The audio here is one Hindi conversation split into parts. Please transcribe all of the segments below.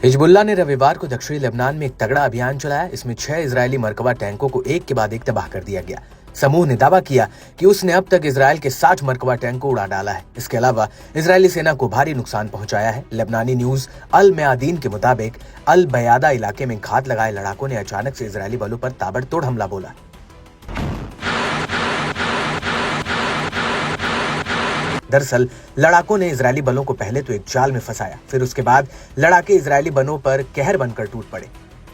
हिजबुल्लाह ने रविवार को दक्षिणी लेबनान में एक तगड़ा अभियान चलाया। इसमें 6 इजरायली मरकबा टैंकों को एक के बाद एक तबाह कर दिया गया। समूह ने दावा किया कि उसने अब तक इजरायल के 60 मरकबा टैंक को उड़ा डाला है। इसके अलावा इजरायली सेना को भारी नुकसान पहुंचाया है। लेबनानी न्यूज अल मयादीन के मुताबिक अल बयादा इलाके में घात लगाए लड़ाकों ने अचानक से इजरायली बलों पर ताबड़तोड़ हमला बोला। दरअसल लड़ाकों ने इजरायली बलों को पहले तो एक जाल में फंसाया, फिर उसके बाद लड़ाके इजरायली बलों पर कहर बनकर टूट पड़े।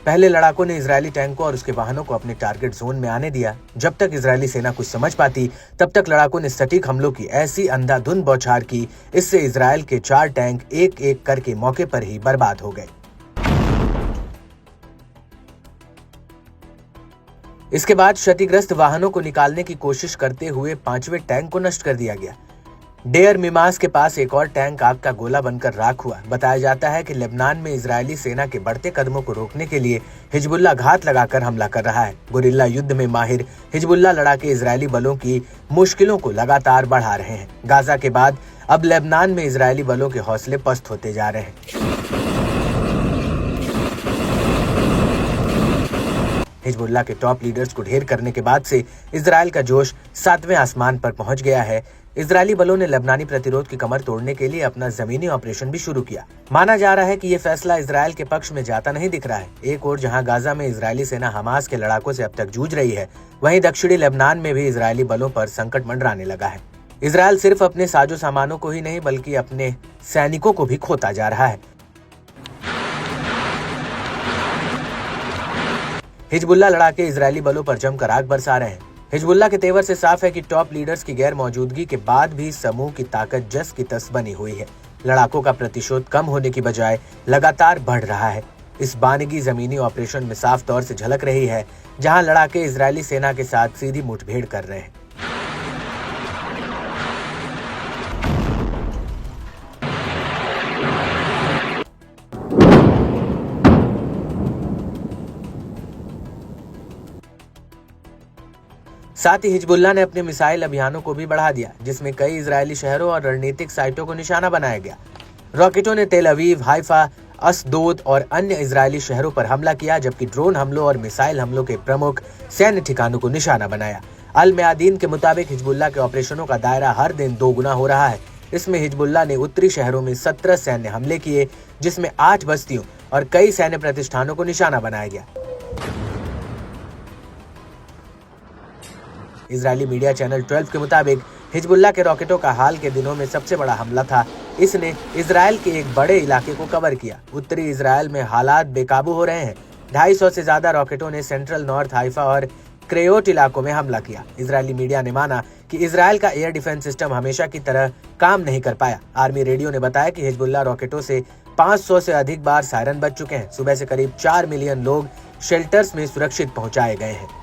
पहले लड़ाकों ने इजरायली टैंकों और उसके वाहनों को अपने टारगेट जोन में आने दिया। जब तक इजरायली सेना कुछ समझ पाती, तब तक लड़ाकों ने सटीक हमलों की ऐसी अंधाधुंध बौछार की, इससे इजरायल के 4 टैंक एक एक करके मौके पर ही बर्बाद हो गए। इसके बाद क्षतिग्रस्त वाहनों को निकालने की कोशिश करते हुए 5वें टैंक को नष्ट कर दिया गया। डेयर मिमास के पास एक और टैंक आग का गोला बनकर राख हुआ। बताया जाता है कि लेबनान में इजरायली सेना के बढ़ते कदमों को रोकने के लिए हिजबुल्लाह घात लगाकर हमला कर रहा है। गुरिल्ला युद्ध में माहिर हिजबुल्लाह लड़ाके इजरायली बलों की मुश्किलों को लगातार बढ़ा रहे हैं। गाजा के बाद अब लेबनान में इजरायली बलों के हौसले पस्त होते जा रहे हैं। हिजबुल्लाह के टॉप लीडर्स को ढेर करने के बाद से इजरायल का जोश 7वें आसमान पर पहुंच गया है। इजरायली बलों ने लेबनानी प्रतिरोध की कमर तोड़ने के लिए अपना जमीनी ऑपरेशन भी शुरू किया। माना जा रहा है कि ये फैसला इजरायल के पक्ष में जाता नहीं दिख रहा है। एक ओर जहां गाजा में इजरायली सेना हमास के लड़ाकों से अब तक जूझ रही है, वहीं दक्षिणी लेबनान में भी इजरायली बलों पर संकट मंडराने लगा है। इजरायल सिर्फ अपने साजो सामानों को ही नहीं बल्कि अपने सैनिकों को भी खोता जा रहा है। हिजबुल्लाह लड़ाके इजरायली बलों पर जमकर आग बरसा रहे हैं। हिजबुल्लाह के तेवर से साफ है कि टॉप लीडर्स की गैर मौजूदगी के बाद भी समूह की ताकत जस की तस बनी हुई है। लड़ाकों का प्रतिशोध कम होने की बजाय लगातार बढ़ रहा है। इस बानगी जमीनी ऑपरेशन में साफ तौर से झलक रही है, जहां लड़ाके इजरायली सेना के साथ सीधी मुठभेड़ कर रहे हैं। साथ ही हिजबुल्लाह ने अपने मिसाइल अभियानों को भी बढ़ा दिया, जिसमें कई इजरायली शहरों और रणनीतिक साइटों को निशाना बनाया गया। रॉकेटों ने तेल अवीव, हाइफा, अस्दोद और अन्य इजरायली शहरों पर हमला किया, जबकि ड्रोन हमलों और मिसाइल हमलों के प्रमुख सैन्य ठिकानों को निशाना बनाया। अल मयादीन के मुताबिक हिजबुल्लाह के ऑपरेशनों का दायरा हर दिन 2 गुना हो रहा है। इसमें हिजबुल्लाह ने उत्तरी शहरों में 17 सैन्य हमले किए, जिसमें 8 बस्तियों और कई सैन्य प्रतिष्ठानों को निशाना बनाया गया। इजरायली मीडिया चैनल 12 के मुताबिक हिजबुल्लाह के रॉकेटों का हाल के दिनों में सबसे बड़ा हमला था। इसने इजरायल के एक बड़े इलाके को कवर किया। उत्तरी इजरायल में हालात बेकाबू हो रहे हैं। 250 से ज्यादा रॉकेटों ने सेंट्रल नॉर्थ हाइफा और क्रेयोट इलाकों में हमला किया। इजरायली मीडिया ने माना कि इजरायल का एयर डिफेंस सिस्टम हमेशा की तरह काम नहीं कर पाया। आर्मी रेडियो ने बताया कि हिजबुल्लाह रॉकेटों से 500 से अधिक बार सायरन बज चुके हैं। सुबह से करीब 4 मिलियन लोग शेल्टर्स में सुरक्षित पहुंचाए गए हैं।